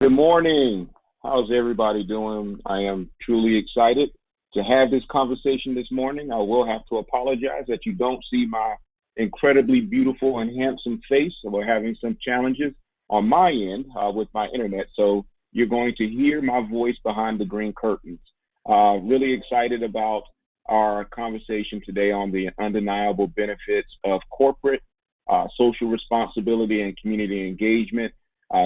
Good morning. How's everybody doing? I am truly excited to have this conversation this morning. I will have to apologize that you don't see my incredibly beautiful and handsome face. We're having some challenges on my end with my internet, so you're going to hear my voice behind the green curtains. Really excited about our conversation today on the undeniable benefits of corporate social responsibility and community engagement.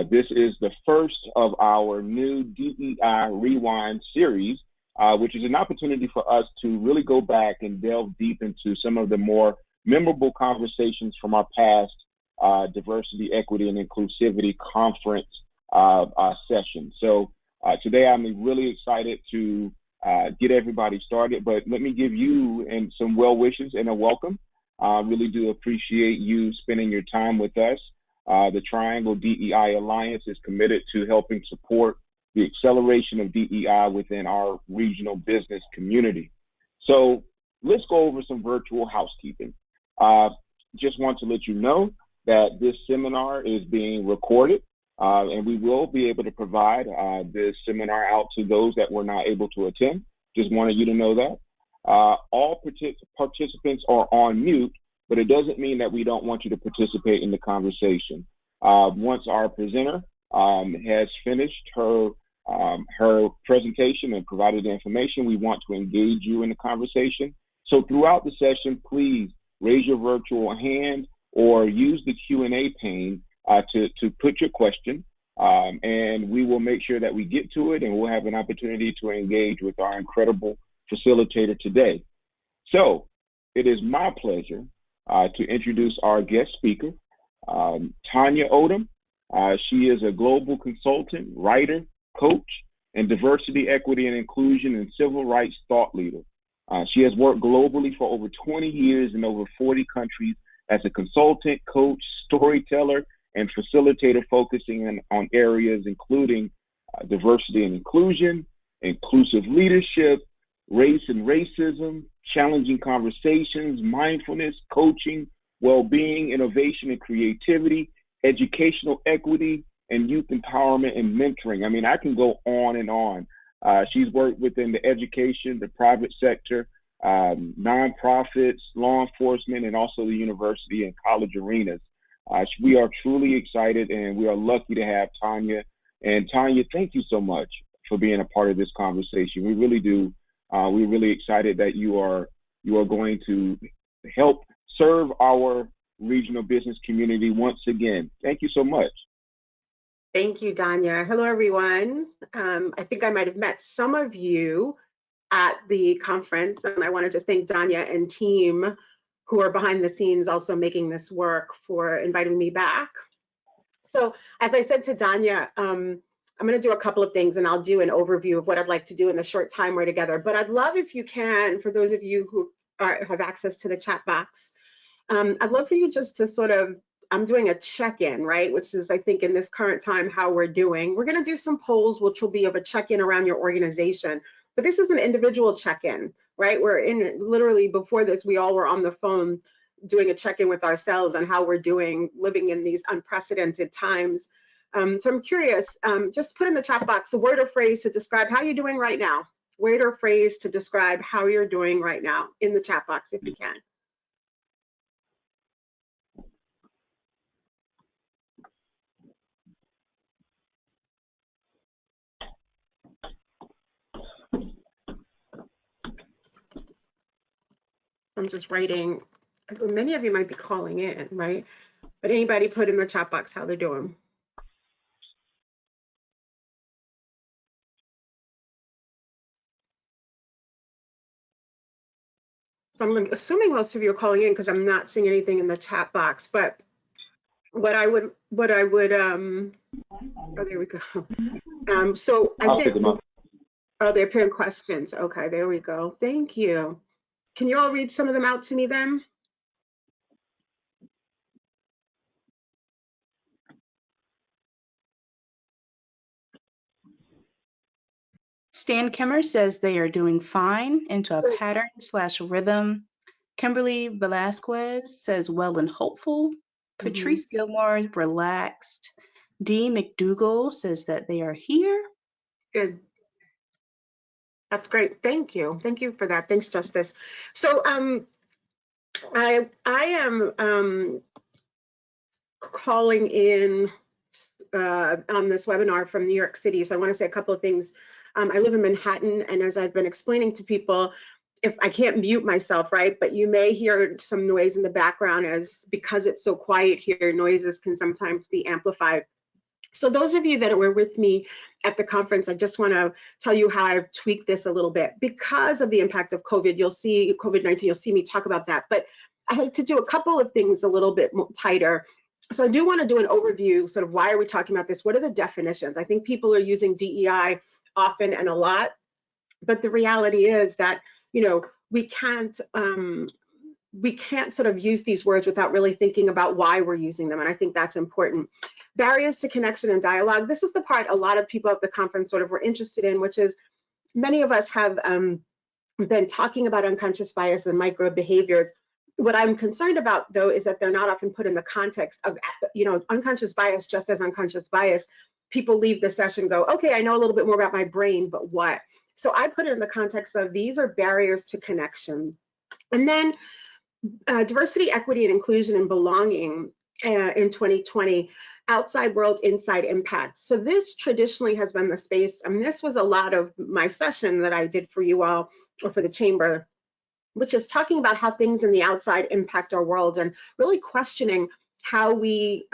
This is the first of our new DEI Rewind series, which is an opportunity for us to really go back and delve deep into some of the more memorable conversations from our past Diversity, Equity, and Inclusivity Conference session. So today I'm really excited to get everybody started, but let me give you and some well wishes and a welcome. Really do appreciate you spending your time with us. The Triangle DEI Alliance is committed to helping support the acceleration of DEI within our regional business community. So let's go over some virtual housekeeping. Just want to let you know that this seminar is being recorded, and we will be able to provide this seminar out to those that were not able to attend. Just wanted you to know that. All participants are on mute, but it doesn't mean that we don't want you to participate in the conversation. Once our presenter has finished her presentation and provided the information, we want to engage you in the conversation. So throughout the session, please raise your virtual hand or use the Q&A pane to put your question, and we will make sure that we get to it, and we'll have an opportunity to engage with our incredible facilitator today. So it is my pleasure to introduce our guest speaker, Tanya Odom. She is a global consultant, writer, coach, and diversity, equity, and inclusion and civil rights thought leader. She has worked globally for over 20 years in over 40 countries as a consultant, coach, storyteller, and facilitator, focusing on areas including diversity and inclusion, inclusive leadership, race and racism, challenging conversations, mindfulness, coaching, well-being, innovation and creativity, educational equity, and youth empowerment and mentoring. I mean, I can go on and on. She's worked within the education, the private sector, nonprofits, law enforcement, and also the university and college arenas. We are truly excited, and we are lucky to have Tanya. And Tanya, thank you so much for being a part of this conversation. We really do. We're really excited that you are going to help serve our regional business community once again. Thank you so much. Thank you, Danya. Hello, everyone. I think I might have met some of you at the conference, and I want to just thank Danya and team who are behind the scenes also making this work for inviting me back. So as I said to Danya, I'm going to do a couple of things, and I'll do an overview of what I'd like to do in the short time we're together. But I'd love if you can, for those of you who have access to the chat box, I'd love for you just to sort of, I'm doing a check-in, right? Which is, I think, in this current time, how we're doing. We're going to do some polls, which will be of a check-in around your organization. But this is an individual check-in, right? We're in, literally before this, we all were on the phone doing a check-in with ourselves on how we're doing, living in these unprecedented times. So I'm curious, just put in the chat box a word or phrase to describe how you're doing right now. Word or phrase to describe how you're doing right now in the chat box, if you can. I'm just writing, many of you might be calling in, right? But anybody put in the chat box how they're doing. So I'm assuming most of you are calling in because I'm not seeing anything in the chat box. But what I would, oh, there we go. So I think, oh, they're appearing questions. Okay, there we go. Thank you. Can you all read some of them out to me then? Stan Kimmer says they are doing fine into a pattern/rhythm. Kimberly Velasquez says well and hopeful. Patrice Gilmore, relaxed. D. McDougall says that they are here. Good. That's great. Thank you. Thank you for that. Thanks, Justice. So I am calling in on this webinar from New York City. So I want to say a couple of things. I live in Manhattan, and as I've been explaining to people, if I can't mute myself, right, but you may hear some noise in the background as because it's so quiet here, noises can sometimes be amplified. So those of you that were with me at the conference, I just want to tell you how I've tweaked this a little bit. Because of the impact of COVID, you'll see COVID-19, you'll see me talk about that. But I had to do a couple of things a little bit tighter. So I do want to do an overview, sort of why are we talking about this? What are the definitions? I think people are using DEI often and a lot, but the reality is that, you know, we can't sort of use these words without really thinking about why we're using them. And I think that's important. Barriers to connection and dialogue. This is the part a lot of people at the conference sort of were interested in, which is many of us have been talking about unconscious bias and micro behaviors. What I'm concerned about, though, is that they're not often put in the context of, you know, unconscious bias just as unconscious bias. People leave the session, go, okay, I know a little bit more about my brain, but what? So I put it in the context of these are barriers to connection. And then diversity, equity, and inclusion and belonging in 2020, outside world, inside impact. So this traditionally has been the space, and this was a lot of my session that I did for you all, or for the chamber, which is talking about how things in the outside impact our world and really questioning how we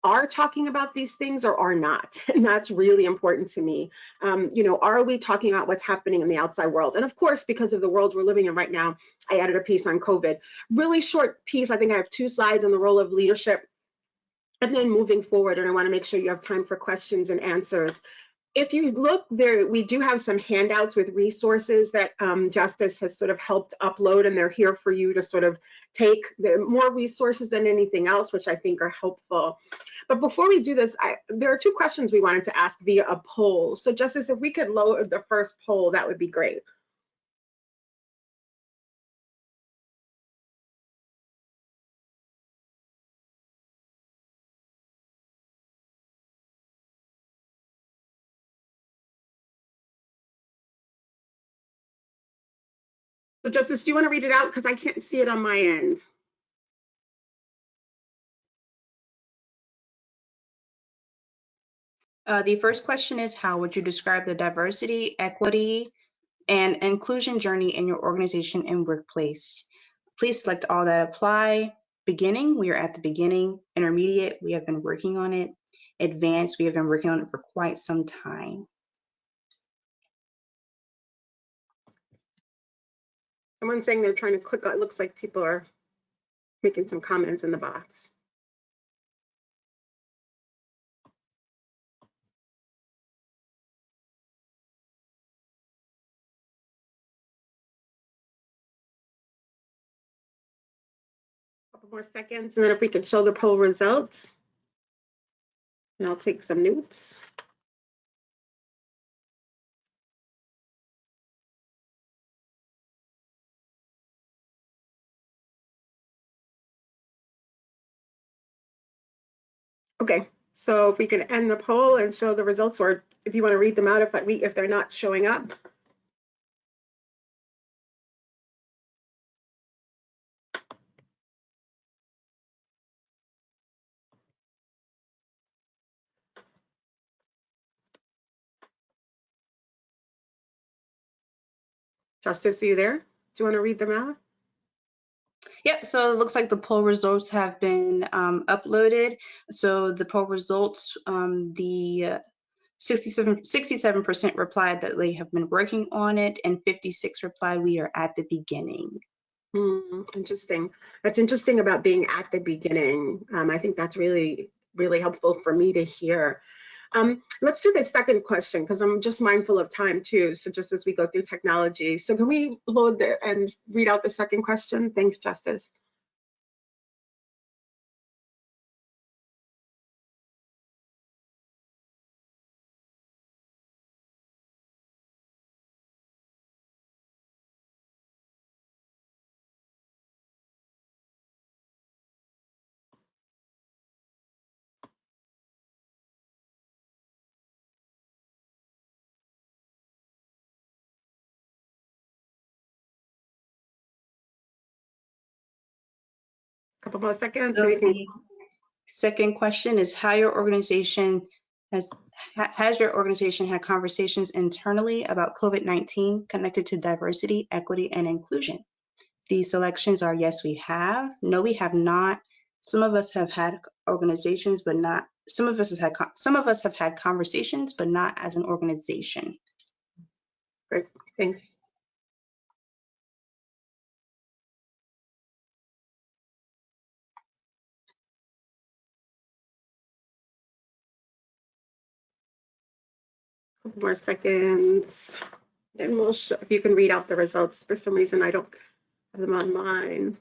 are talking about these things or are not. And that's really important to me. You know, are we talking about what's happening in the outside world? And of course, because of the world we're living in right now, I added a piece on COVID. Really short piece. I think I have 2 slides on the role of leadership and then moving forward. And I want to make sure you have time for questions and answers. If you look there, we do have some handouts with resources that Justice has sort of helped upload, and they're here for you to sort of take more resources than anything else, which I think are helpful. But before we do this, there are 2 questions we wanted to ask via a poll. So Justice, if we could lower the first poll, that would be great. So Justice, do you want to read it out? Because I can't see it on my end. The first question is, how would you describe the diversity, equity, and inclusion journey in your organization and workplace? Please select all that apply. Beginning, we are at the beginning. Intermediate, we have been working on it. Advanced, we have been working on it for quite some time. Someone's saying they're trying to click on, it looks like people are making some comments in the box. Couple more seconds, and then if we could show the poll results, and I'll take some notes. Okay, so if we could end the poll and show the results, or if you want to read them out if they're not showing up. Justice, are you there? Do you want to read them out? Yep, so it looks like the poll results have been uploaded. So the poll results, the 67% replied that they have been working on it, and 56 replied we are at the beginning. Interesting. That's interesting about being at the beginning. I think that's really, really helpful for me to hear. Let's do the second question, because I'm just mindful of time too. So just as we go through technology. So can we load and read out the second question? Thanks, Justice. Couple more seconds so So you can. the second question is how your organization has your organization had conversations internally about COVID-19 connected to diversity, equity, and inclusion? These selections are yes, we have, no, we have not. Some of us have had organizations, but not, some of us have had conversations, but not as an organization. Great, thanks. Couple more seconds. And we'll show, if you can read out the results. For some reason, I don't have them on mine.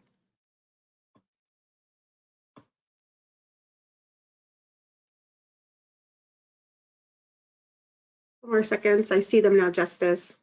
Couple more seconds. I see them now, Justice.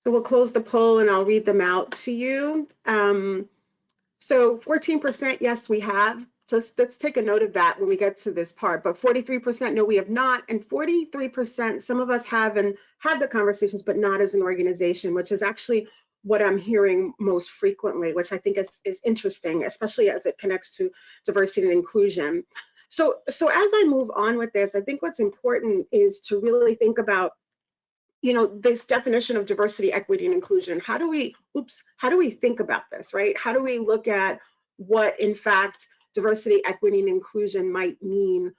So we'll close the poll and I'll read them out to you. So 14%, yes, we have. So let's take a note of that when we get to this part. But 43%, no, we have not. And 43%, some of us have and had the conversations, but not as an organization, which is actually what I'm hearing most frequently, which I think is interesting, especially as it connects to diversity and inclusion. So as I move on with this, I think what's important is to really think about, you know, this definition of diversity, equity, and inclusion. How do we think about this, right? How do we look at what, in fact, diversity, equity, and inclusion might mean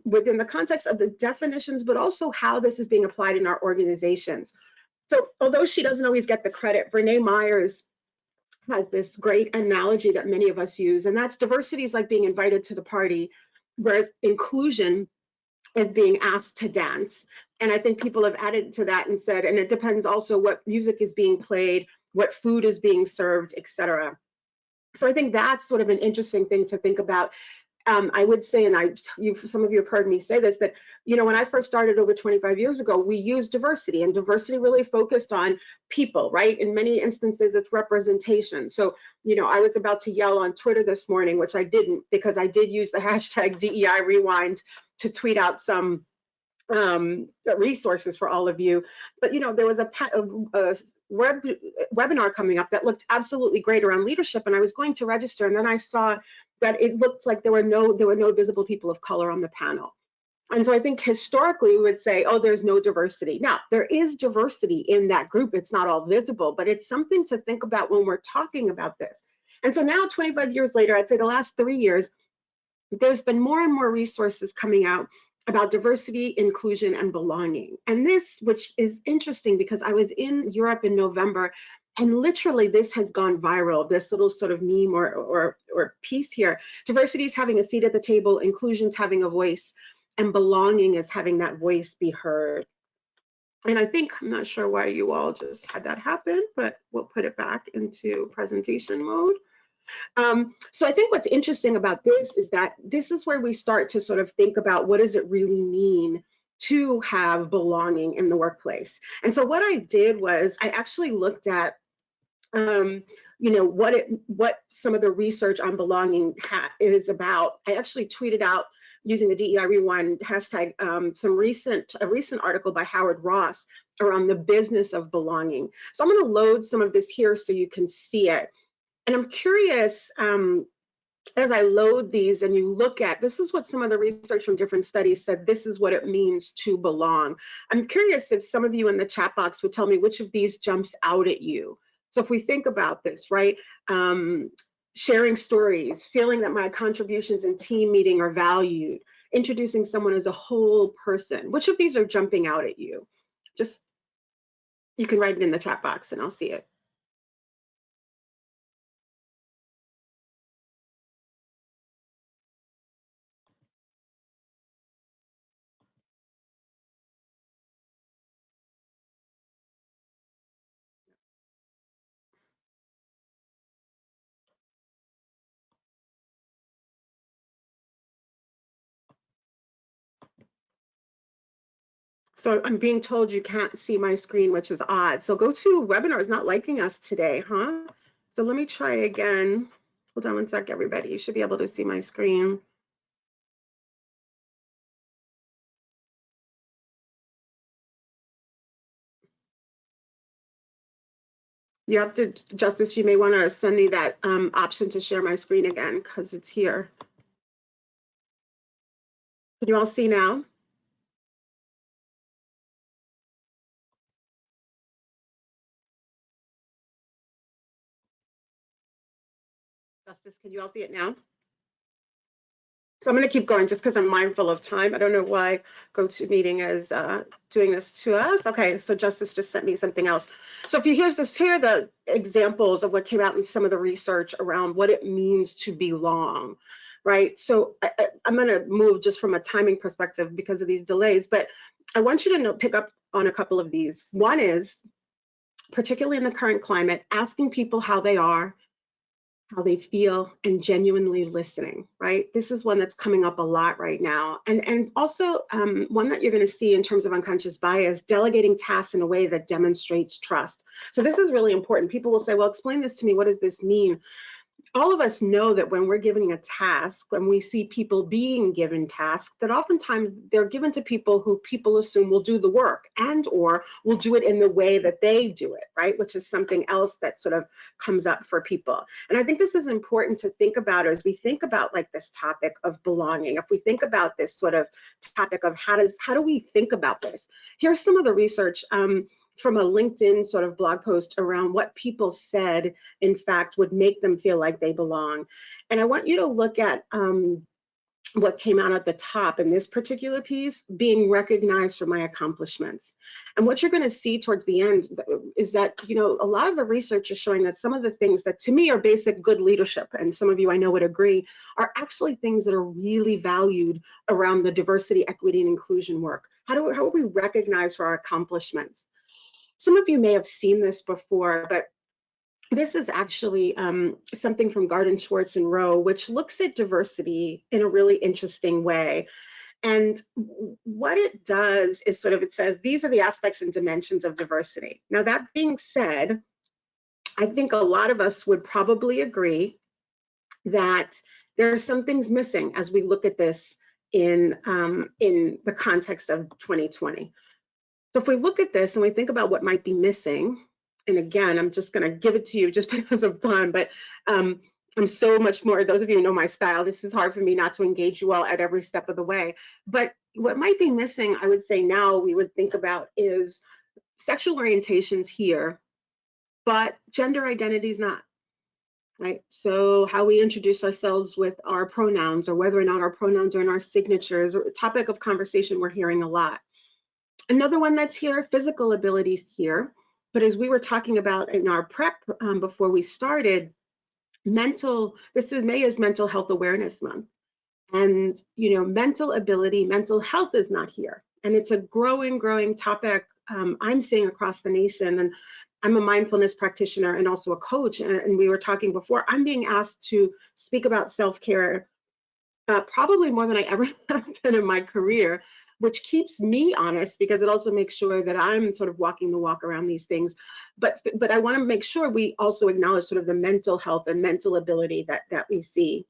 within the context of the definitions, but also how this is being applied in our organizations? So although she doesn't always get the credit, Brene Myers has this great analogy that many of us use, and that's diversity is like being invited to the party, whereas inclusion is being asked to dance. And I think people have added to that and said, and it depends also what music is being played, what food is being served, etc. So I think that's sort of an interesting thing to think about. I would say, and some of you have heard me say this, that, you know, when I first started over 25 years ago, we used diversity, and diversity really focused on people, right? In many instances, it's representation. So, you know, I was about to yell on Twitter this morning, which I didn't, because I did use the hashtag DEI rewind to tweet out some resources for all of you. But, you know, there was a webinar coming up that looked absolutely great around leadership, and I was going to register, and then I saw that it looked like there were no visible people of color on the panel. And so I think historically we would say, oh, there's no diversity. Now, there is diversity in that group. It's not all visible, but it's something to think about when we're talking about this. And so now, 25 years later, I'd say the last 3 years, there's been more and more resources coming out about diversity, inclusion, and belonging. And this, which is interesting because I was in Europe in November, and literally this has gone viral, this little sort of meme or piece here. Diversity is having a seat at the table, inclusion's having a voice, and belonging is having that voice be heard. And I think, I'm not sure why you all just had that happen, but we'll put it back into presentation mode. So I think what's interesting about this is that this is where we start to sort of think about what does it really mean to have belonging in the workplace. And so what I did was I actually looked at, you know, what some of the research on belonging is about. I actually tweeted out using the DEI Rewind hashtag a recent article by Howard Ross around the business of belonging. So I'm going to load some of this here so you can see it. And I'm curious, as I load these and you look at, this is what some of the research from different studies said, this is what it means to belong. I'm curious if some of you in the chat box would tell me which of these jumps out at you. So if we think about this, right, sharing stories, feeling that my contributions in team meeting are valued, introducing someone as a whole person, which of these are jumping out at you? Just, you can write it in the chat box and I'll see it. So I'm being told you can't see my screen, which is odd. So go to webinar is not liking us today, huh? So let me try again. Hold on one sec, everybody. You should be able to see my screen. You have to, Justice, you may want to send me that option to share my screen again, because it's here. Can you all see now? Justice, can you all see it now? So I'm going to keep going just because I'm mindful of time. I don't know why GoToMeeting is doing this to us. Okay, so Justice just sent me something else. So if you here are the examples of what came out in some of the research around what it means to belong, right? So I'm going to move just from a timing perspective because of these delays, but I want you to pick up on a couple of these. One is, particularly in the current climate, asking people how they are, how they feel, and genuinely listening, right? This is one that's coming up a lot right now. And also one that you're going to see in terms of unconscious bias, delegating tasks in a way that demonstrates trust. So this is really important. People will say, well, explain this to me. What does this mean? All of us know that when we're giving a task, when we see people being given tasks, that oftentimes they're given to people who people assume will do the work and or will do it in the way that they do it, right? Which is something else that sort of comes up for people. And I think this is important to think about as we think about like this topic of belonging. If we think about this sort of topic of how do we think about this? Here's some of the research from a LinkedIn sort of blog post around what people said, in fact, would make them feel like they belong. And I want you to look at what came out at the top in this particular piece, being recognized for my accomplishments. And what you're going to see towards the end is that, you know, a lot of the research is showing that some of the things that to me are basic good leadership, and some of you I know would agree, are actually things that are really valued around the diversity, equity, and inclusion work. How are we recognized for our accomplishments? Some of you may have seen this before, but this is actually something from Garden, Schwartz, and Rowe, which looks at diversity in a really interesting way. And what it does is sort of, it says, these are the aspects and dimensions of diversity. Now, that being said, I think a lot of us would probably agree that there are some things missing as we look at this in the context of 2020. So if we look at this and we think about what might be missing, and again, I'm just going to give it to you just because of time, but I'm so much more, those of you who know my style, this is hard for me not to engage you all at every step of the way. But what might be missing, I would say now we would think about is sexual orientations here, but gender identity is not. Right? So how we introduce ourselves with our pronouns, or whether or not our pronouns are in our signatures, or a topic of conversation we're hearing a lot. Another one that's here, physical abilities here. But as we were talking about in our prep before we started, May is Mental Health Awareness Month. And, you know, mental ability, mental health is not here. And it's a growing topic I'm seeing across the nation. And I'm a mindfulness practitioner and also a coach. And we were talking before, I'm being asked to speak about self-care probably more than I ever have been in my career, which keeps me honest because it also makes sure that I'm sort of walking the walk around these things. But I want to make sure we also acknowledge sort of the mental health and mental ability that we see.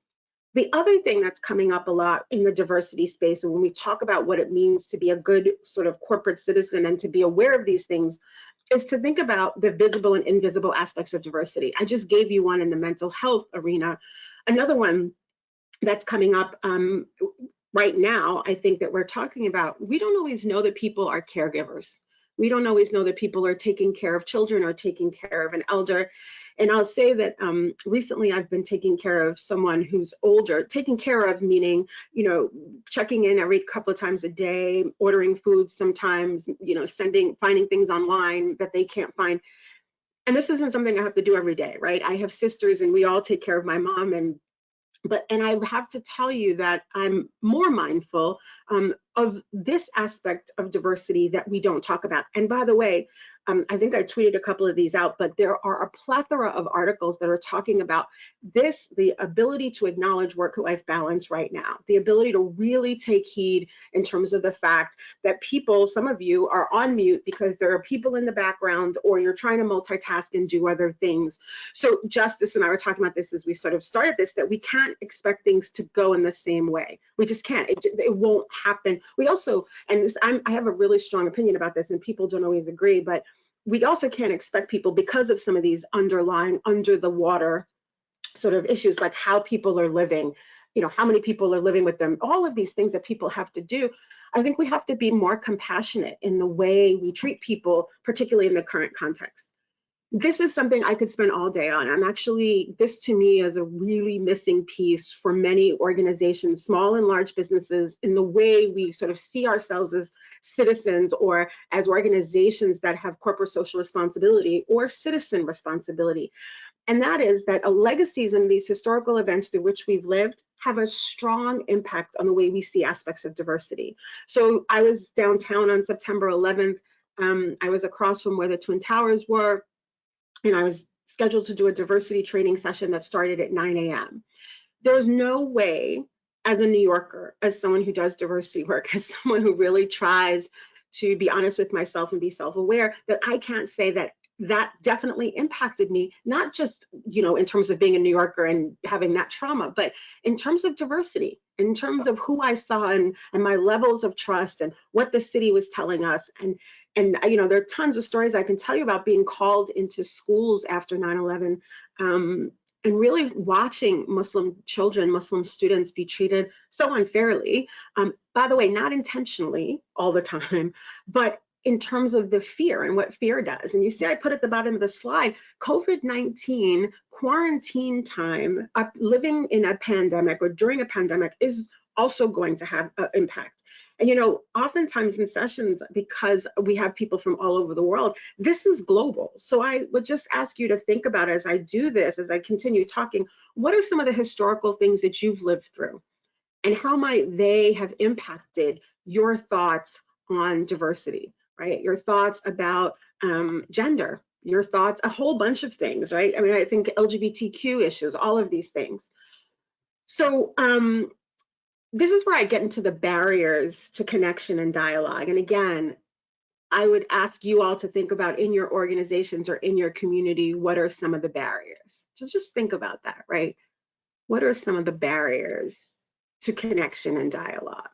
The other thing that's coming up a lot in the diversity space, and when we talk about what it means to be a good sort of corporate citizen and to be aware of these things, is to think about the visible and invisible aspects of diversity. I just gave you one in the mental health arena. Another one that's coming up right now, I think that we're talking about, we don't always know that people are caregivers. We don't always know that people are taking care of children or taking care of an elder. And I'll say that recently I've been taking care of someone who's older, taking care of meaning, you know, checking in every couple of times a day, ordering food sometimes, you know, finding things online that they can't find. And this isn't something I have to do every day, right? I have sisters and we all take care of my mom, and I have to tell you that I'm more mindful of this aspect of diversity that we don't talk about. And by the way, I think I tweeted a couple of these out, but there are a plethora of articles that are talking about this, the ability to acknowledge work-life balance right now, the ability to really take heed in terms of the fact that people, some of you are on mute because there are people in the background or you're trying to multitask and do other things. So Justice and I were talking about this as we sort of started this, that we can't expect things to go in the same way. We just can't. It won't happen. We also, and this, I have a really strong opinion about this and people don't always agree, but we also can't expect people, because of some of these underlying, under the water sort of issues, like how people are living, how many people are living with them, all of these things that people have to do. I think we have to be more compassionate in the way we treat people, particularly in the current context. This is something I could spend all day on. This to me is a really missing piece for many organizations, small and large businesses, in the way we sort of see ourselves as citizens or as organizations that have corporate social responsibility or citizen responsibility. And that is that legacies in these historical events through which we've lived have a strong impact on the way we see aspects of diversity. So I was downtown on September 11th. I was across from where the Twin Towers were, and I was scheduled to do a diversity training session that started at 9 a.m. There's no way, as a New Yorker, as someone who does diversity work, as someone who really tries to be honest with myself and be self-aware, that I can't say that definitely impacted me, not just, in terms of being a New Yorker and having that trauma, but in terms of diversity, in terms of who I saw and my levels of trust and what the city was telling us. And there are tons of stories I can tell you about being called into schools after 9/11, and really watching Muslim children, Muslim students be treated so unfairly. By the way, not intentionally all the time, but in terms of the fear and what fear does. And you see, I put at the bottom of the slide, COVID-19 quarantine time, living in a pandemic or during a pandemic is also going to have an impact. And oftentimes in sessions, because we have people from all over the world, this is global. So I would just ask you to think about, as I do this, as I continue talking, what are some of the historical things that you've lived through? And how might they have impacted your thoughts on diversity, right? Your thoughts about gender, your thoughts, a whole bunch of things, right? I mean, I think LGBTQ issues, all of these things. So this is where I get into the barriers to connection and dialogue. And again, I would ask you all to think about, in your organizations or in your community, what are some of the barriers? Just think about that, right? What are some of the barriers to connection and dialogue?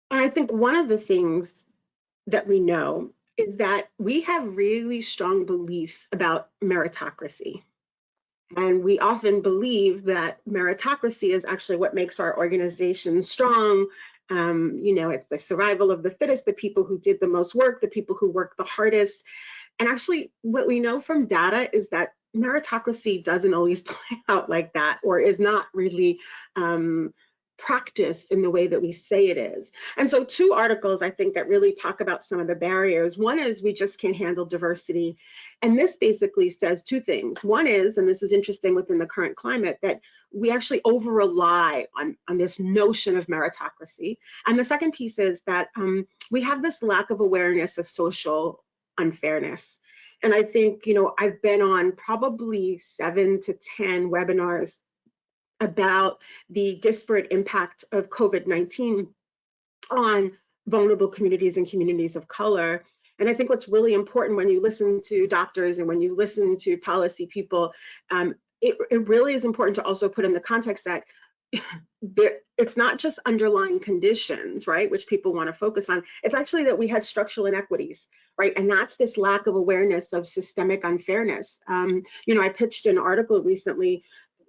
And I think one of the things that we know is that we have really strong beliefs about meritocracy. And we often believe that meritocracy is actually what makes our organization strong. It's the survival of the fittest, the people who did the most work, the people who worked the hardest. And actually, what we know from data is that meritocracy doesn't always play out like that, or is not really practiced in the way that we say it is. And so 2 articles, I think, that really talk about some of the barriers. One is we just can't handle diversity. And this basically says 2 things. One is, and this is interesting within the current climate, that we actually over-rely on this notion of meritocracy. And the second piece is that we have this lack of awareness of social unfairness. And I think, I've been on probably 7 to 10 webinars about the disparate impact of COVID-19 on vulnerable communities and communities of color. And I think what's really important when you listen to doctors and when you listen to policy people, it really is important to also put in the context that it's not just underlying conditions, right, which people want to focus on. It's actually that we had structural inequities, right? And that's this lack of awareness of systemic unfairness. I pitched an article recently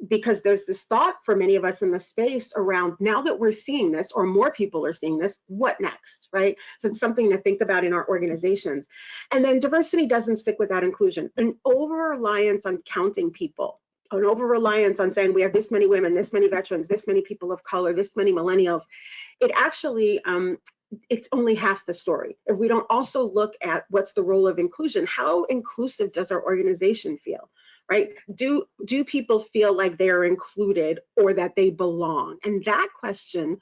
because there's this thought for many of us in the space around, now that we're seeing this, or more people are seeing this, what next, right? So it's something to think about in our organizations. And then diversity doesn't stick without inclusion. An over-reliance on counting people, an over-reliance on saying we have this many women, this many veterans, this many people of color, this many millennials, it actually, it's only half the story. If we don't also look at what's the role of inclusion, how inclusive does our organization feel? Right? Do people feel like they're included or that they belong? And that question,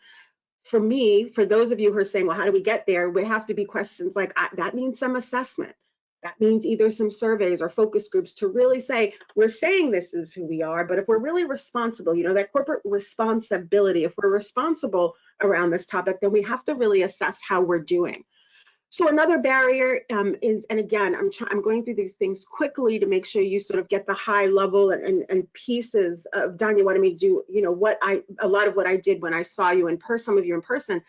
for me, for those of you who are saying, well, how do we get there? Would have to be questions like, that means some assessment. That means either some surveys or focus groups to really say, we're saying this is who we are, but if we're really responsible, that corporate responsibility, if we're responsible around this topic, then we have to really assess how we're doing. So another barrier is, and again, I'm going through these things quickly to make sure you sort of get the high level and pieces of, Danya wanted me to do, a lot of what I did when I saw you in person, some of you in person.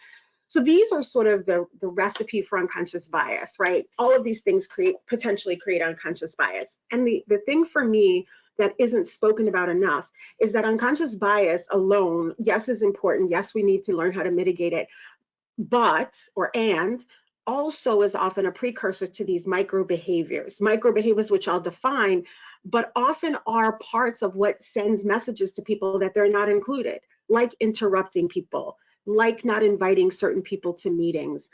So these are sort of the recipe for unconscious bias, right? All of these things potentially create unconscious bias. And the thing for me that isn't spoken about enough is that unconscious bias alone, yes, is important. Yes, we need to learn how to mitigate it, but, also is often a precursor to these micro behaviors which I'll define, but often are parts of what sends messages to people that they're not included, like interrupting people, like not inviting certain people to meetings,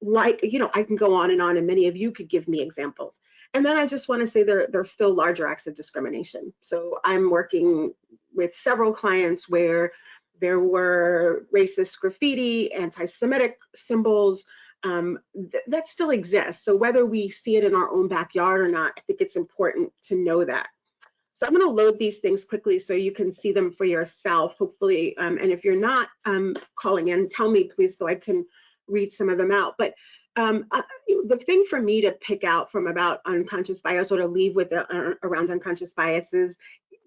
like, I can go on, and many of you could give me examples. And then I just want to say there's still larger acts of discrimination. So I'm working with several clients where there were racist graffiti, anti-Semitic symbols, that still exists. So whether we see it in our own backyard or not, I think it's important to know that. So I'm going to load these things quickly so you can see them for yourself, hopefully. And if you're not calling in, tell me, please, so I can read some of them out. But the thing for me to pick out from about unconscious bias, or to leave with around unconscious bias, is,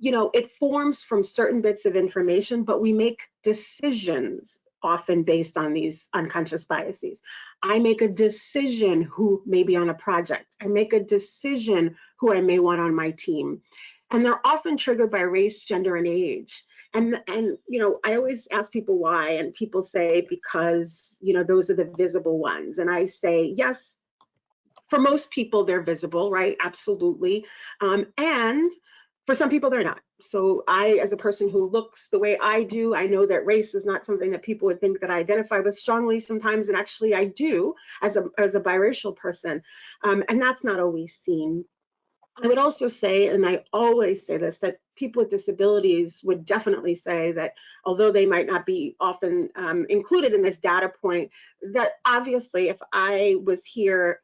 it forms from certain bits of information, but we make decisions often based on these unconscious biases. I make a decision who may be on a project. I make a decision who I may want on my team. And they're often triggered by race, gender, and age. And I always ask people why, and people say because, those are the visible ones. And I say, yes, for most people, they're visible, right? Absolutely. And for some people, they're not. So I, as a person who looks the way I do, I know that race is not something that people would think that I identify with strongly sometimes, and actually I do as a biracial person, and that's not always seen. I would also say, and I always say this, that people with disabilities would definitely say that although they might not be often included in this data point, that obviously if I was here,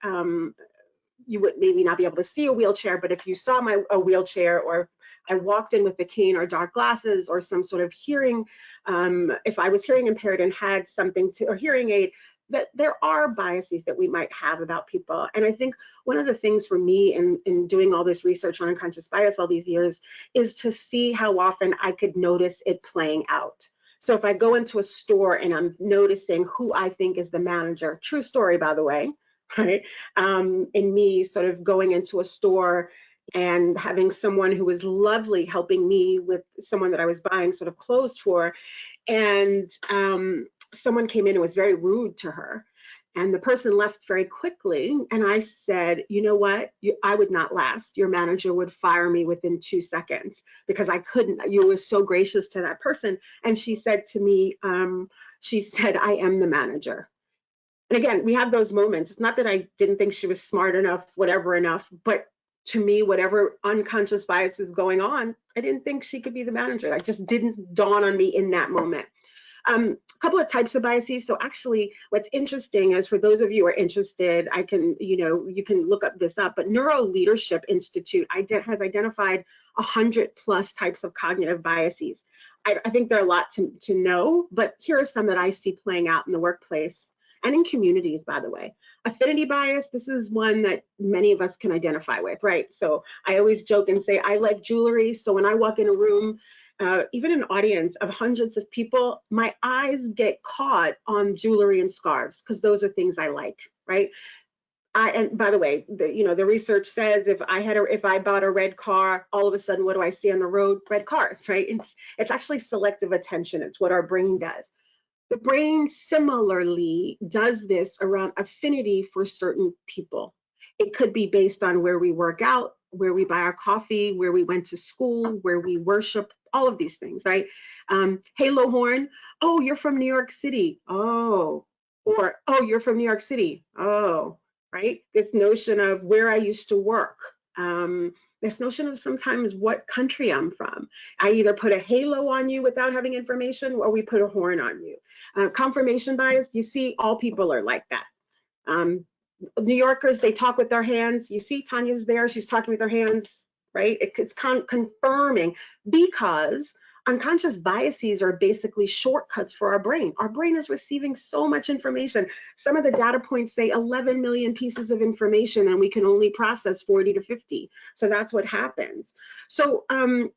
you would maybe not be able to see a wheelchair, but if you saw a wheelchair, or I walked in with a cane or dark glasses or some sort of hearing, if I was hearing impaired and had something or hearing aid, that there are biases that we might have about people. And I think one of the things for me in doing all this research on unconscious bias all these years is to see how often I could notice it playing out. So if I go into a store and I'm noticing who I think is the manager, true story, by the way, right? In me sort of going into a store and having someone who was lovely helping me with someone that I was buying sort of clothes for, and someone came in and was very rude to her, and the person left very quickly, and I said, you know what, I would not last. Your manager would fire me within 2 seconds because I couldn't. You were so gracious to that person. And she said to me, she said, I am the manager. And again, we have those moments. It's not that I didn't think she was smart enough, whatever enough, but to me, whatever unconscious bias was going on, I didn't think she could be the manager. It just didn't dawn on me in that moment. A couple of types of biases. So actually, what's interesting is, for those of you who are interested, I can, you can look up this up, but Neuro Leadership Institute has identified 100+ types of cognitive biases. I think there are a lot to know, but here are some that I see playing out in the workplace and in communities, by the way. Affinity bias, this is one that many of us can identify with, right? So I always joke and say, I like jewelry. So when I walk in a room, even an audience of hundreds of people, my eyes get caught on jewelry and scarves because those are things I like, right? And by the way, the research says if I bought a red car, all of a sudden, what do I see on the road? Red cars, right? It's actually selective attention. It's what our brain does. The brain similarly does this around affinity for certain people. It could be based on where we work out, where we buy our coffee, where we went to school, where we worship, all of these things, right? Halo horn, oh, you're from New York City. Oh, or, oh, you're from New York City. Oh, right? This notion of where I used to work. This notion of sometimes what country I'm from. I either put a halo on you without having information, or we put a horn on you. Confirmation bias, you see, all people are like that. New Yorkers, they talk with their hands. You see, Tanya's there, she's talking with her hands, right? It's confirming, because unconscious biases are basically shortcuts for our brain. Our brain is receiving so much information. Some of the data points say 11 million pieces of information, and we can only process 40 to 50. So that's what happens. So, and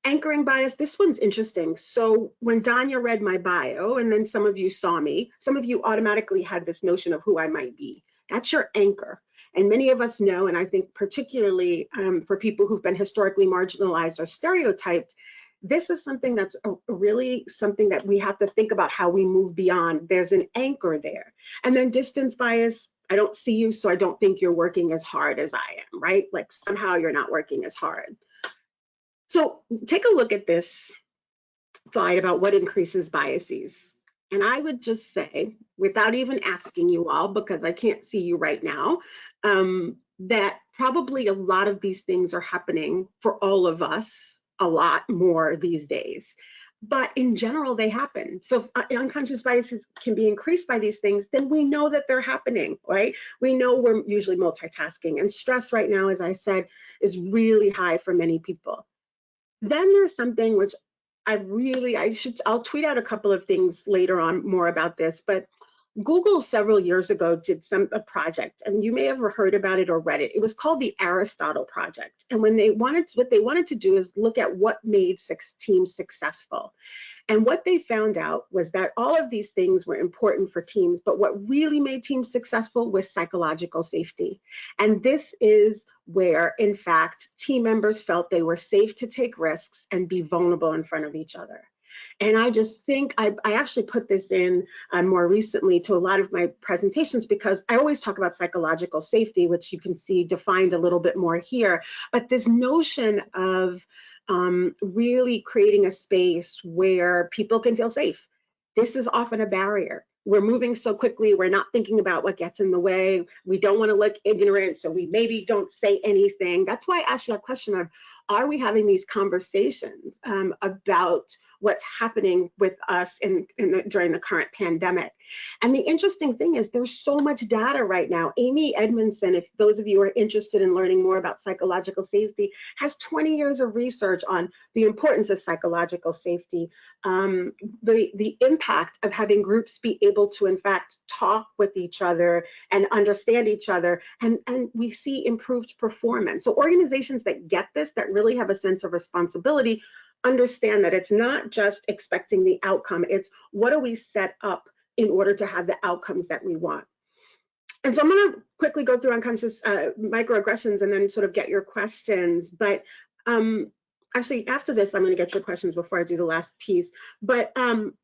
Anchoring bias, this one's interesting. So when Danya read my bio, and then some of you saw me, some of you automatically had this notion of who I might be. That's your anchor. And many of us know, and I think particularly for people who've been historically marginalized or stereotyped, this is something that's really something that we have to think about how we move beyond. There's an anchor there. And then distance bias, I don't see you, so I don't think you're working as hard as I am, right? Like somehow you're not working as hard. So take a look at this slide about what increases biases. And I would just say, without even asking you all, because I can't see you right now, that probably a lot of these things are happening for all of us a lot more these days. But in general, they happen. So if unconscious biases can be increased by these things, then we know that they're happening, right? We know we're usually multitasking. And stress right now, as I said, is really high for many people. Then there's something which I'll tweet out a couple of things later on more about this, but Google several years ago did a project, and you may have heard about it or read it. It was called the Aristotle Project. And what they wanted to do is look at what made teams successful. And what they found out was that all of these things were important for teams, but what really made teams successful was psychological safety. And this is where, in fact, team members felt they were safe to take risks and be vulnerable in front of each other. And I just think I actually put this in more recently to a lot of my presentations, because I always talk about psychological safety, which you can see defined a little bit more here. But this notion of really creating a space where people can feel safe. This is often a barrier. We're moving so quickly, we're not thinking about what gets in the way. We don't want to look ignorant, so we maybe don't say anything. That's why I asked you that question of, are we having these conversations about what's happening with us during the current pandemic? And the interesting thing is there's so much data right now. Amy Edmondson, if those of you are interested in learning more about psychological safety, has 20 years of research on the importance of psychological safety, the impact of having groups be able to, in fact, talk with each other and understand each other, and we see improved performance. So organizations that get this, that really have a sense of responsibility, understand that it's not just expecting the outcome, it's what do we set up in order to have the outcomes that we want. And so I'm going to quickly go through unconscious microaggressions and then sort of get your questions. But actually, after this, I'm going to get your questions before I do the last piece. But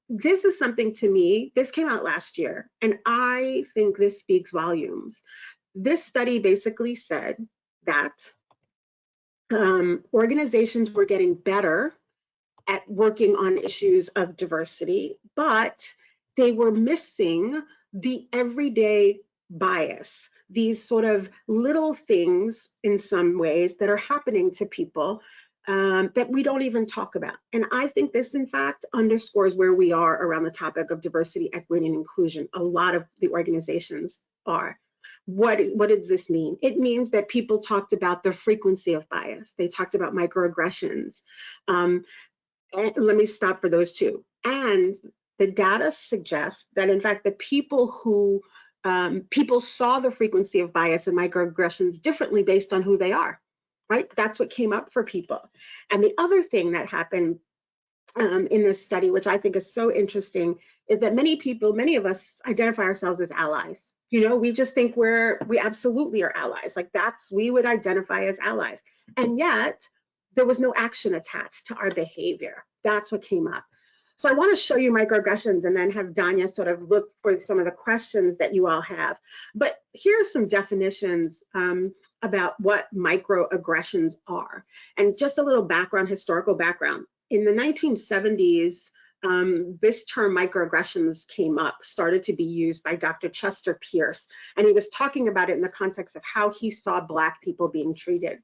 this is something, to me, this came out last year, and I think this speaks volumes. This study basically said that organizations were getting better at working on issues of diversity, but they were missing the everyday bias, these sort of little things in some ways that are happening to people that we don't even talk about. And I think this, in fact, underscores where we are around the topic of diversity, equity, and inclusion. A lot of the organizations are. What does this mean? It means that people talked about the frequency of bias. They talked about microaggressions. And let me stop for those two. And the data suggests that, in fact, the people who people saw the frequency of bias and microaggressions differently based on who they are, right? That's what came up for people. And the other thing that happened in this study, which I think is so interesting, is that many of us identify ourselves as allies. You know, we just think we absolutely are allies. Like we would identify as allies. And yet there was no action attached to our behavior. That's what came up. So I want to show you microaggressions and then have Danya sort of look for some of the questions that you all have. But here's some definitions about what microaggressions are. And just a little background, historical background. In the 1970s, this term microaggressions started to be used by Dr. Chester Pierce, and he was talking about it in the context of how he saw Black people being treated.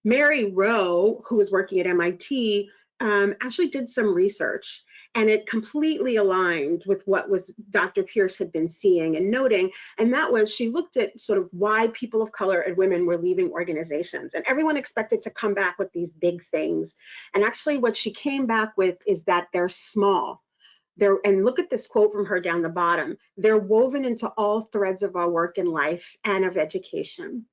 Mary Rowe, who was working at MIT, actually did some research, and it completely aligned with what Dr. Pierce had been seeing and noting, and that was she looked at sort of why people of color and women were leaving organizations, and everyone expected to come back with these big things, and actually what she came back with is that they're small. And look at this quote from her down the bottom, they're woven into all threads of our work and life and of education.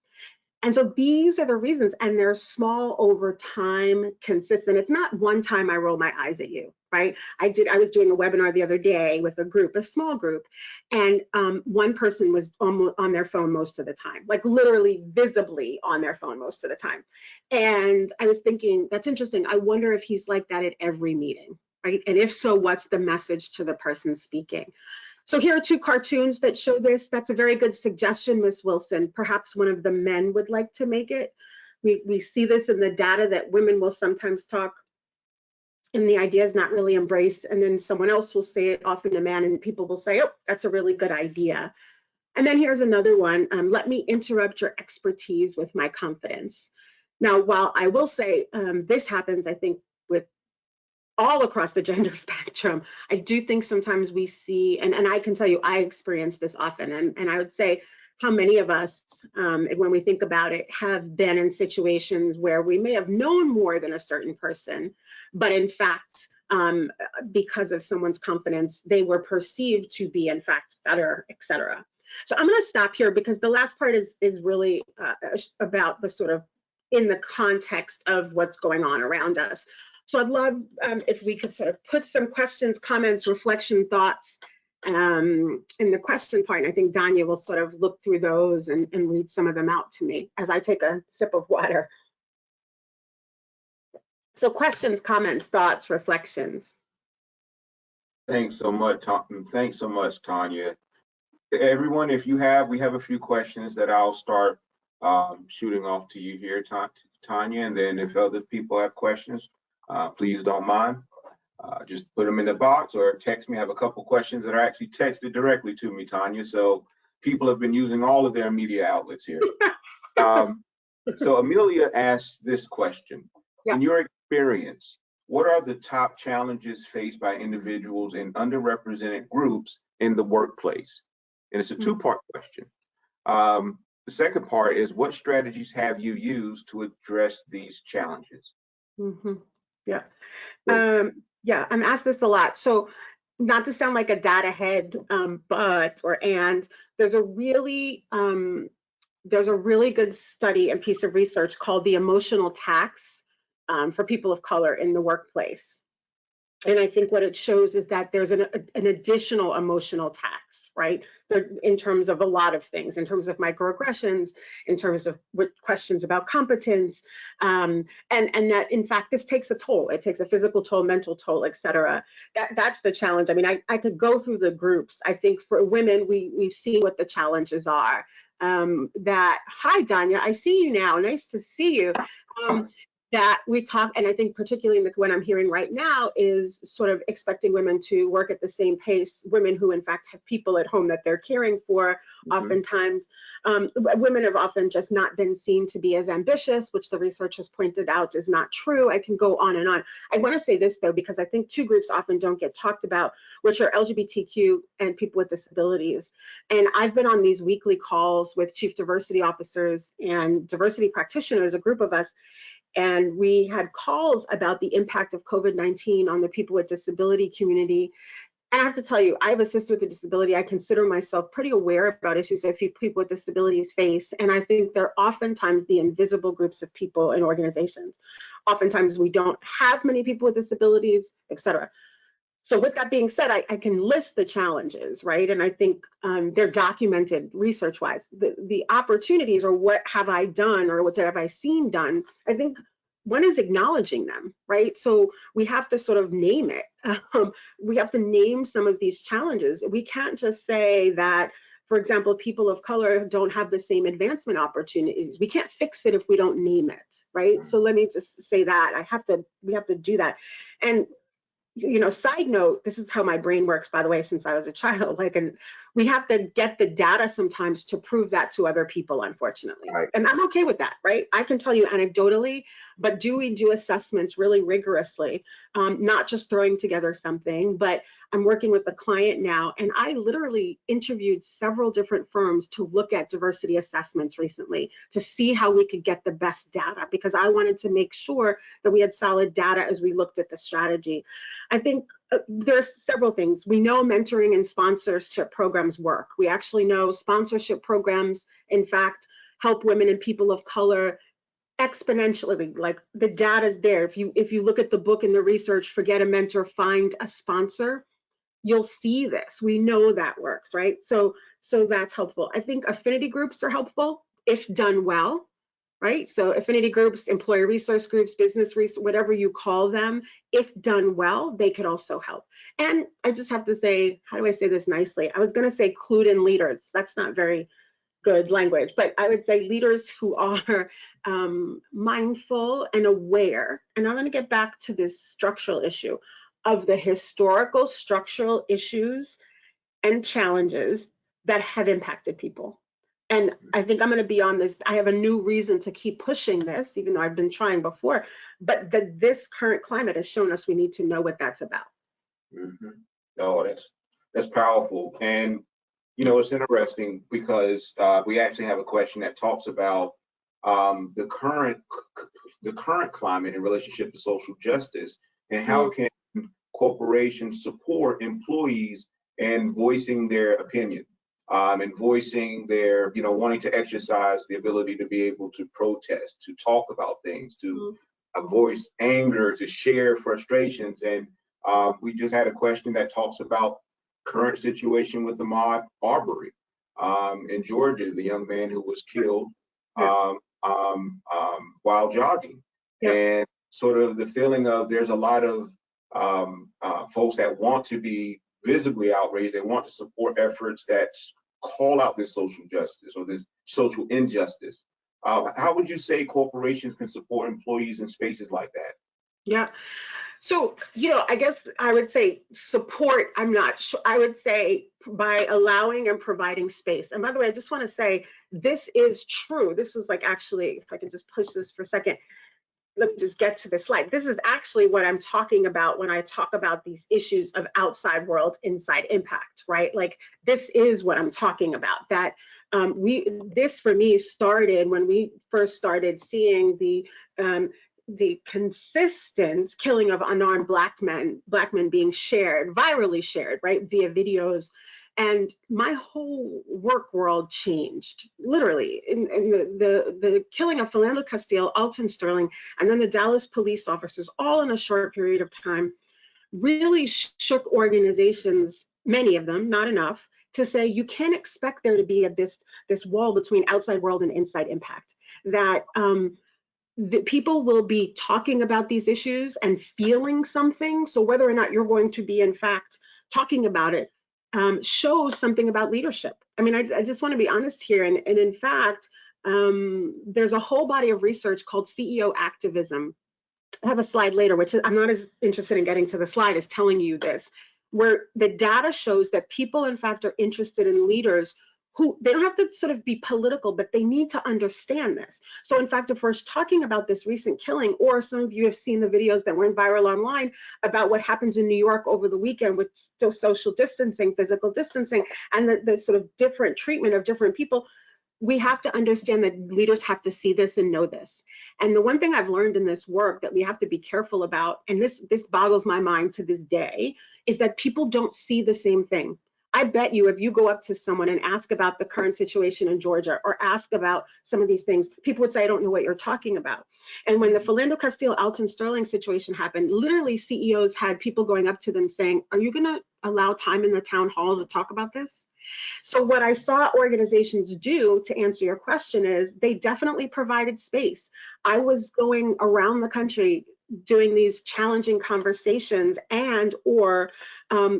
And so these are the reasons, and they're small over time, consistent. It's not one time I roll my eyes at you, right? I was doing a webinar the other day with a group, a small group, and one person was on their phone most of the time, like literally visibly on their phone most of the time. And I was thinking, that's interesting. I wonder if he's like that at every meeting, right? And if so, what's the message to the person speaking? So here are two cartoons that show this. That's a very good suggestion, Ms. Wilson. Perhaps one of the men would like to make it. We see this in the data that women will sometimes talk and the idea is not really embraced. And then someone else will say it, often a man, and people will say, oh, that's a really good idea. And then here's another one. Let me interrupt your expertise with my confidence. Now, while I will say this happens, I think, with all across the gender spectrum, I do think sometimes we see, and I can tell you, I experience this often, and I would say how many of us, when we think about it, have been in situations where we may have known more than a certain person, but in fact, because of someone's confidence, they were perceived to be, in fact, better, etc. So I'm going to stop here because the last part is really about the sort of in the context of what's going on around us. So I'd love if we could sort of put some questions, comments, reflection, thoughts in the question part. I think Danya will sort of look through those and read some of them out to me as I take a sip of water. So questions, comments, thoughts, reflections. Thanks so much, Tanya. Everyone, if we have a few questions that I'll start shooting off to you here, Tanya, and then if other people have questions, please don't mind. Just put them in the box or text me. I have a couple questions that are actually texted directly to me, Tanya. So people have been using all of their media outlets here. So Amelia asks this question. Yeah. In your experience, what are the top challenges faced by individuals in underrepresented groups in the workplace? And it's a two-part question. The second part is, what strategies have you used to address these challenges? Mm-hmm. Yeah. Yeah, I'm asked this a lot. So not to sound like a data head, there's a really good study and piece of research called the emotional tax for people of color in the workplace. And I think what it shows is that there's an additional emotional tax, right? In terms of a lot of things, in terms of microaggressions, in terms of questions about competence, and that in fact this takes a toll. It takes a physical toll, mental toll, et cetera. That's the challenge. I mean, I could go through the groups. I think for women, we've seen what the challenges are. Hi, Danya, I see you now. Nice to see you. That we talk, and I think particularly what I'm hearing right now is sort of expecting women to work at the same pace, women who in fact have people at home that they're caring for. Mm-hmm. Oftentimes, women have often just not been seen to be as ambitious, which the research has pointed out is not true. I can go on and on. I want to say this though, because I think two groups often don't get talked about, which are LGBTQ and people with disabilities. And I've been on these weekly calls with chief diversity officers and diversity practitioners, a group of us, and we had calls about the impact of COVID-19 on the people with disability community. And I have to tell you, I have a sister with a disability. I consider myself pretty aware about issues that people with disabilities face. And I think they're oftentimes the invisible groups of people in organizations. Oftentimes we don't have many people with disabilities, et cetera. So with that being said, I can list the challenges, right? And I think they're documented research-wise. The opportunities, or what have I done, or what have I seen done, I think one is acknowledging them, right? So we have to sort of name it. We have to name some of these challenges. We can't just say that, for example, people of color don't have the same advancement opportunities. We can't fix it if we don't name it, right? So let me just say that. We have to do that. And you know, side note, this is how my brain works, by the way, since I was a child. And we have to get the data sometimes to prove that to other people, unfortunately. Right. And I'm okay with that, right? I can tell you anecdotally, but do we do assessments really rigorously? Not just throwing together something, but I'm working with a client now, and I literally interviewed several different firms to look at diversity assessments recently to see how we could get the best data, because I wanted to make sure that we had solid data as we looked at the strategy. I think there's several things. We know mentoring and sponsorship programs work. We actually know sponsorship programs, in fact, help women and people of color exponentially. Like the data's there. If you look at the book and the research, Forget a Mentor, Find a Sponsor, you'll see this. We know that works, right? So that's helpful. I think affinity groups are helpful if done well, right? So affinity groups, employer resource groups, business resource, whatever you call them, if done well, they could also help. And I just have to say, how do I say this nicely? I was going to say clued in leaders. That's not very good language, but I would say leaders who are mindful and aware. And I'm going to get back to this structural issue of the historical structural issues and challenges that have impacted people. And I think I'm going to be on this. I have a new reason to keep pushing this, even though I've been trying before. But this current climate has shown us we need to know what that's about. Mm-hmm. Oh, that's powerful. And you know, it's interesting because we actually have a question that talks about the current climate in relationship to social justice and how can corporations support employees in voicing their opinion and voicing their, you know, wanting to exercise the ability to be able to protest, to talk about things, to voice anger, to share frustrations. And we just had a question that talks about current situation with the Ahmaud Arbery in Georgia, the young man who was killed while jogging, and sort of the feeling of there's a lot of folks that want to be visibly outraged. They want to support efforts that call out this social justice or this social injustice. How would you say corporations can support employees in spaces like that? Yeah. So, you know, I guess I would say support, I'm not sure. I would say by allowing and providing space. And by the way, I just want to say this is true. This was like, actually, if I can just push this for a second, let me just get to the slide. This is actually what I'm talking about when I talk about these issues of outside world, inside impact, right? Like this is what I'm talking about. That this for me started when we first started seeing the consistent killing of unarmed black men being shared, virally shared, right, via videos. And my whole work world changed, literally. In the killing of Philando Castile, Alton Sterling, and then the Dallas police officers, all in a short period of time, really shook organizations, many of them, not enough, to say you can't expect there to be this wall between outside world and inside impact. That the people will be talking about these issues and feeling something. So whether or not you're going to be, in fact, talking about it, shows something about leadership. I mean, I just want to be honest here. And in fact, there's a whole body of research called CEO activism. I have a slide later, which I'm not as interested in getting to the slide as telling you this, where the data shows that people, in fact, are interested in leaders who they don't have to sort of be political, but they need to understand this. So in fact, if we're talking about this recent killing, or some of you have seen the videos that went viral online about what happens in New York over the weekend with still social distancing, physical distancing, and the sort of different treatment of different people, we have to understand that leaders have to see this and know this. And the one thing I've learned in this work that we have to be careful about, and this boggles my mind to this day, is that people don't see the same thing. I bet you if you go up to someone and ask about the current situation in Georgia or ask about some of these things, people would say, I don't know what you're talking about. And when the Philando Castile, Alton Sterling situation happened, literally CEOs had people going up to them saying, are you going to allow time in the town hall to talk about this? So what I saw organizations do, to answer your question, is they definitely provided space. I was going around the country doing these challenging conversations and or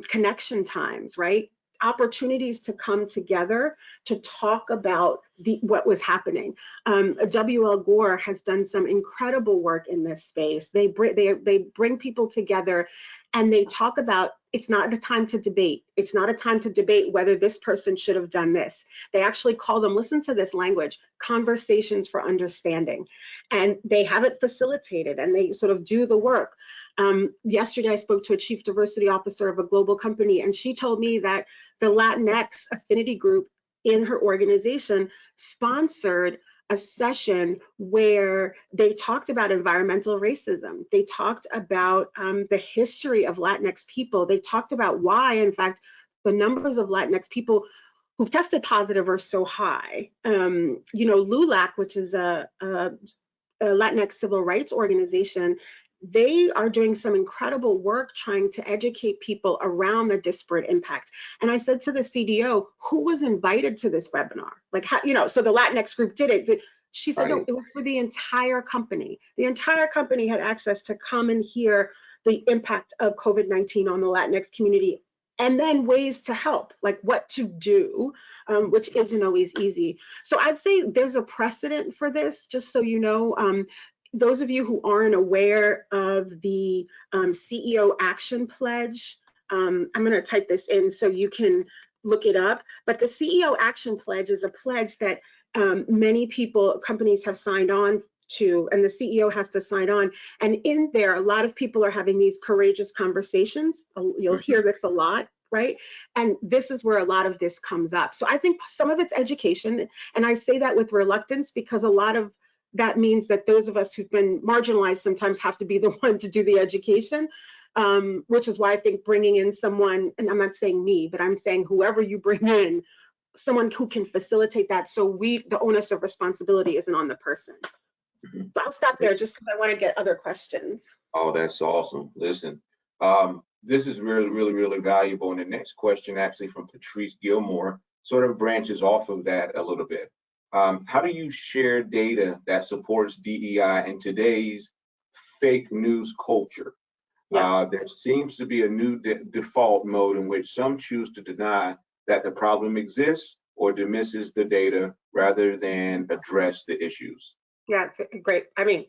connection times, right? Opportunities to come together to talk about what was happening. W.L. Gore has done some incredible work in this space. They bring people together and they talk about, it's not a time to debate. It's not a time to debate whether this person should have done this. They actually call them, listen to this language, conversations for understanding. And they have it facilitated and they sort of do the work. Yesterday, I spoke to a chief diversity officer of a global company, and she told me that the Latinx affinity group in her organization sponsored a session where they talked about environmental racism. They talked about the history of Latinx people. They talked about why, in fact, the numbers of Latinx people who've tested positive are so high. LULAC, which is a Latinx civil rights organization, they are doing some incredible work trying to educate people around the disparate impact. And I said to the CDO, who was invited to this webinar? Like, how, so the Latinx group did it. She said, no, it was for the entire company. The entire company had access to come and hear the impact of COVID-19 on the Latinx community, and then ways to help, like what to do, which isn't always easy. So I'd say there's a precedent for this, just so you know. Those of you who aren't aware of the CEO Action Pledge, I'm going to type this in so you can look it up. But the CEO Action Pledge is a pledge that many companies have signed on to, and the CEO has to sign on. And in there, a lot of people are having these courageous conversations. You'll hear this a lot, right? And this is where a lot of this comes up. So I think some of it's education. And I say that with reluctance, because a lot of that means that those of us who've been marginalized sometimes have to be the one to do the education, which is why I think bringing in someone, and I'm not saying me, but I'm saying whoever you bring in, someone who can facilitate that, so the onus of responsibility isn't on the person. So I'll stop there just because I want to get other questions. Oh, that's awesome. Listen, this is really, really, really valuable. And the next question, actually from Patrice Gilmore, sort of branches off of that a little bit. How do you share data that supports DEI in today's fake news culture? Yeah. There seems to be a new default mode in which some choose to deny that the problem exists or dismisses the data rather than address the issues. Yeah, it's great. I mean,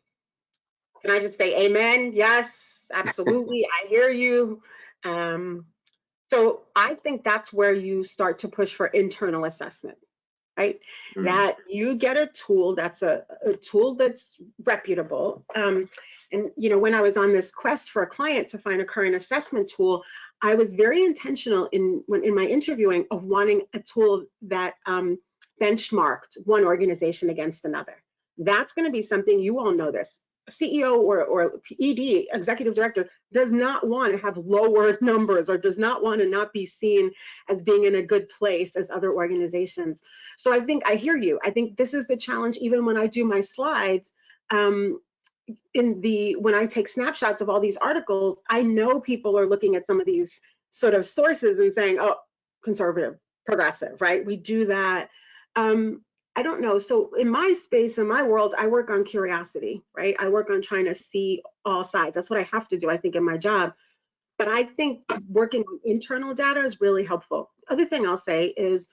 can I just say amen? Yes, absolutely. I hear you. So I think that's where you start to push for internal assessment, right? That you get a tool that's a tool that's reputable. And when I was on this quest for a client to find a current assessment tool, I was very intentional in my interviewing of wanting a tool that benchmarked one organization against another. That's going to be something, you all know this. CEO or ED, executive director, does not want to have lower numbers or does not want to not be seen as being in a good place as other organizations. So I think I hear you. I think this is the challenge, even when I do my slides. When I take snapshots of all these articles, I know people are looking at some of these sort of sources and saying, oh, conservative, progressive, right? We do that. I don't know. So in my space, in my world, I work on curiosity, right? I work on trying to see all sides. That's what I have to do, I think, in my job. But I think working on internal data is really helpful. Other thing I'll say is,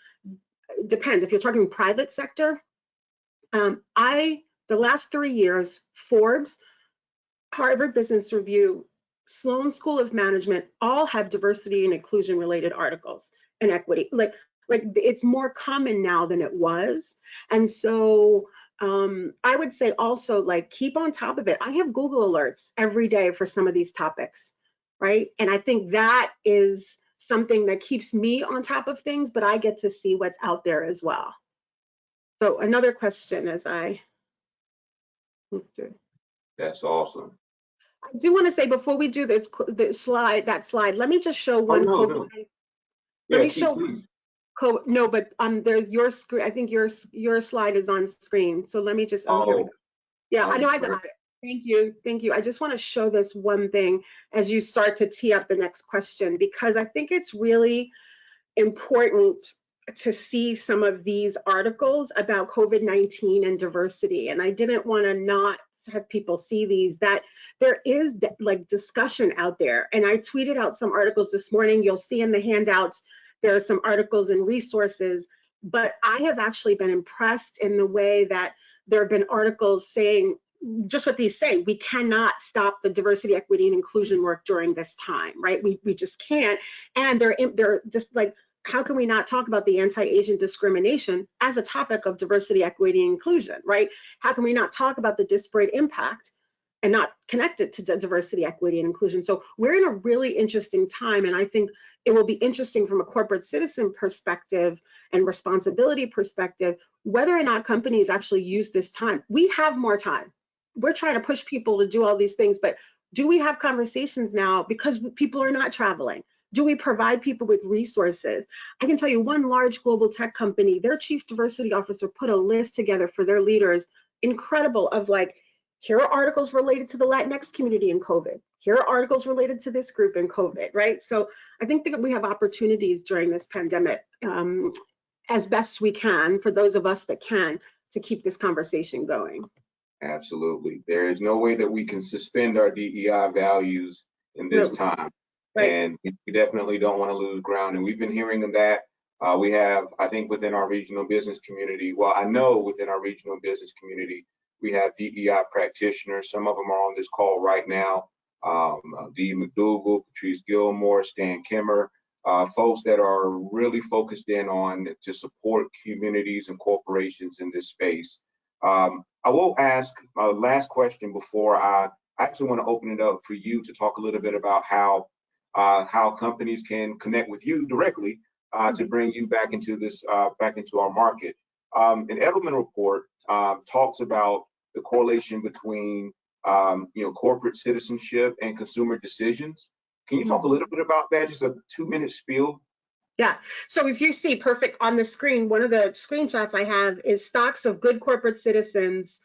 depends. If you're talking private sector, the last 3 years, Forbes, Harvard Business Review, Sloan School of Management, all have diversity and inclusion related articles and equity. Like it's more common now than it was. And so I would say also, like, keep on top of it. I have Google alerts every day for some of these topics, right? And I think that is something that keeps me on top of things, but I get to see what's out there as well. So another question as I move through. That's awesome. I do want to say, before we do this slide, let me just show one. No. Let me show. No, but there's your screen. I think your slide is on screen. So let me just. Here we go. Yeah, I know I got it. Thank you. I just want to show this one thing as you start to tee up the next question, because I think it's really important to see some of these articles about COVID-19 and diversity. And I didn't want to not have people see these, that there is like discussion out there. And I tweeted out some articles this morning. You'll see in the handouts, there are some articles and resources, but I have actually been impressed in the way that there have been articles saying just what these say: we cannot stop the diversity, equity, and inclusion work during this time, right? We just can't. And they're just like, how can we not talk about the anti-Asian discrimination as a topic of diversity, equity, and inclusion, right? How can we not talk about the disparate impact and not connect it to diversity, equity, and inclusion? So we're in a really interesting time, and I think it will be interesting from a corporate citizen perspective and responsibility perspective, whether or not companies actually use this time. We have more time. We're trying to push people to do all these things, but do we have conversations now, because people are not traveling? Do we provide people with resources? I can tell you one large global tech company, their chief diversity officer put a list together for their leaders, incredible, of like, here are articles related to the Latinx community in COVID. Here are articles related to this group in COVID, right? So I think that we have opportunities during this pandemic, as best we can, for those of us that can, to keep this conversation going. Absolutely. There is no way that we can suspend our DEI values in this time. Right. And we definitely don't want to lose ground. And we've been hearing that. We have, I think, within our regional business community, well, I know within our regional business community, we have DEI practitioners. Some of them are on this call right now. Dee McDougall, Patrice Gilmore, Stan Kimmer, folks that are really focused in on to support communities and corporations in this space. I will ask my last question before I actually want to open it up for you to talk a little bit about how companies can connect with you directly to bring you back into this back into our market. An Edelman report talks about the correlation between corporate citizenship and consumer decisions. Can you talk a little bit about that? Just a 2-minute spiel. Yeah, so if you see perfect on the screen, one of the screenshots I have is stocks of good corporate citizens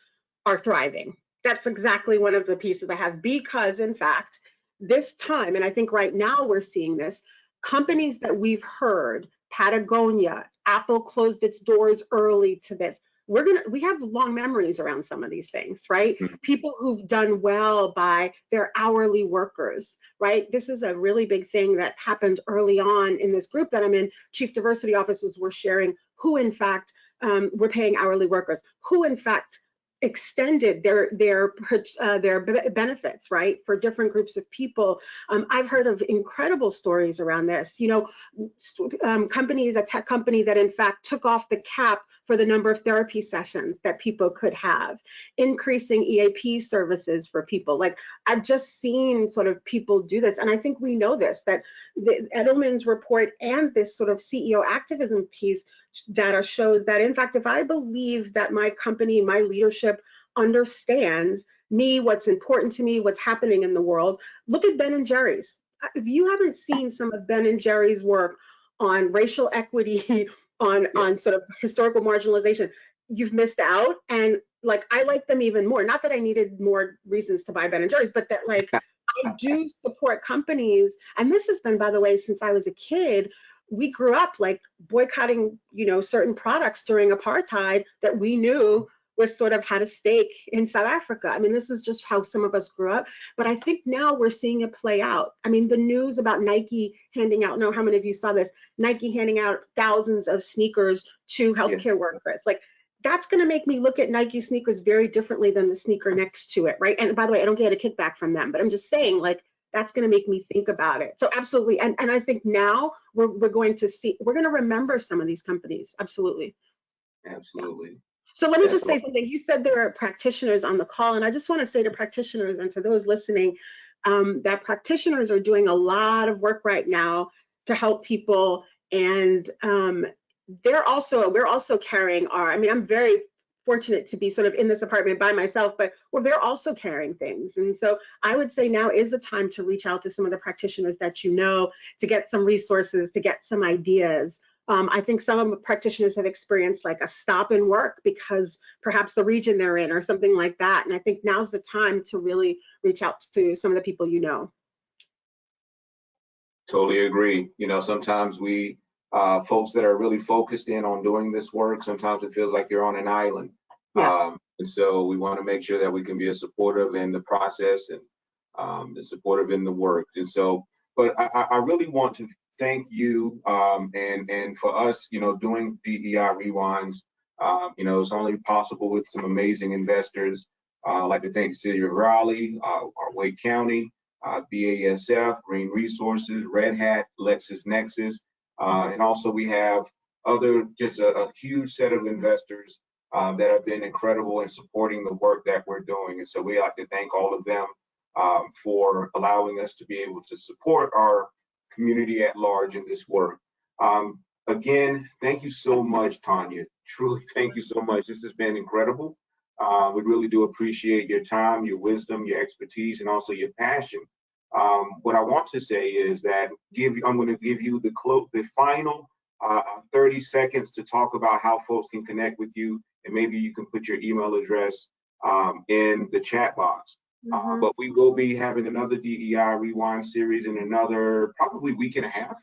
are thriving. That's exactly one of the pieces I have, because in fact, this time, and I think right now we're seeing this, companies that we've heard, Patagonia, Apple closed its doors early to this. We have long memories around some of these things, right? People who've done well by their hourly workers, right? This is a really big thing that happened early on in this group that I'm in. Chief diversity officers were sharing who, in fact, were paying hourly workers, who, in fact, extended their benefits, right, for different groups of people. I've heard of incredible stories around this. Companies, a tech company that in fact took off the cap for the number of therapy sessions that people could have, increasing EAP services for people. Like, I've just seen sort of people do this, and I think we know this, that the Edelman's report and this sort of CEO activism piece data shows that, in fact, if I believe that my company, my leadership understands me, what's important to me, what's happening in the world, look at Ben & Jerry's. If you haven't seen some of Ben & Jerry's work on racial equity, on sort of historical marginalization, you've missed out. And like, I like them even more. Not that I needed more reasons to buy Ben & Jerry's, but that like, I do support companies. And this has been, by the way, since I was a kid. We grew up like boycotting, certain products during apartheid that we knew was sort of had a stake in South Africa. I mean, this is just how some of us grew up. But I think now we're seeing it play out. I mean, the news about Nike handing out, I don't know how many of you saw this, Nike handing out thousands of sneakers to healthcare workers. Like, that's going to make me look at Nike sneakers very differently than the sneaker next to it, right? And by the way, I don't get a kickback from them, but I'm just saying, like, that's going to make me think about it. So absolutely. And I think now we're going to remember some of these companies. Absolutely. Absolutely. So let me just say something. You said there are practitioners on the call, and I just want to say to practitioners and to those listening that practitioners are doing a lot of work right now to help people. And we're also carrying I'm very fortunate to be sort of in this apartment by myself, but they're also carrying things. And so I would say now is the time to reach out to some of the practitioners that you know, to get some resources, to get some ideas. I think some of the practitioners have experienced like a stop in work because perhaps the region they're in or something like that. And I think now's the time to really reach out to some of the people you know. Totally agree. Sometimes we folks that are really focused in on doing this work, sometimes it feels like you're on an island. Yeah. And so we want to make sure that we can be a supportive in the process and the supportive in the work. And so, but I really want to thank you and for us, doing DEI Rewinds, it's only possible with some amazing investors. I'd like to thank the City of Raleigh, our Wake County, BASF, Green Resources, Red Hat, LexisNexis, and also we have just a huge set of investors that have been incredible in supporting the work that we're doing. And so we like to thank all of them for allowing us to be able to support our community at large in this work. Again, thank you so much, Tanya. Truly, thank you so much. This has been incredible. We really do appreciate your time, your wisdom, your expertise, and also your passion What I want to say is that I'm going to give you the final 30 seconds to talk about how folks can connect with you, and maybe you can put your email address in the chat box. But we will be having another DEI Rewind series in another probably week and a half.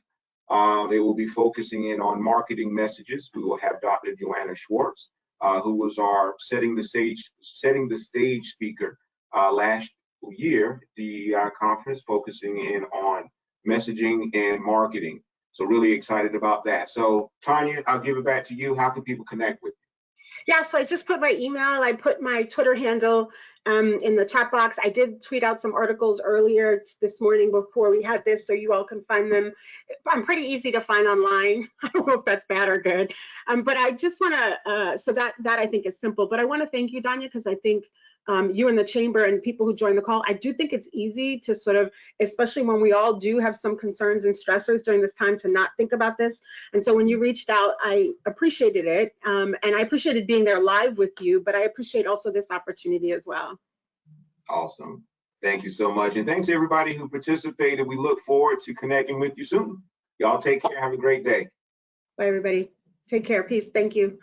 It will be focusing in on marketing messages. We will have Dr. Joanna Schwartz, who was our setting the stage speaker last year, DEI conference, focusing in on messaging and marketing. So really excited about that. So Tanya, I'll give it back to you. How can people connect with you? Yeah, so I just put my email, I put my Twitter handle in the chat box. I did tweet out some articles earlier this morning before we had this, so you all can find them. I'm pretty easy to find online. I don't know if that's bad or good, but I just want to, so that I think is simple. But I want to thank you, Danya, because I think you and the chamber and people who join the call, I do think it's easy to sort of, especially when we all do have some concerns and stressors during this time, to not think about this. And so when you reached out, I appreciated it. And I appreciated being there live with you, but I appreciate also this opportunity as well. Awesome. Thank you so much. And thanks to everybody who participated. We look forward to connecting with you soon. Y'all take care. Have a great day. Bye, everybody. Take care. Peace. Thank you.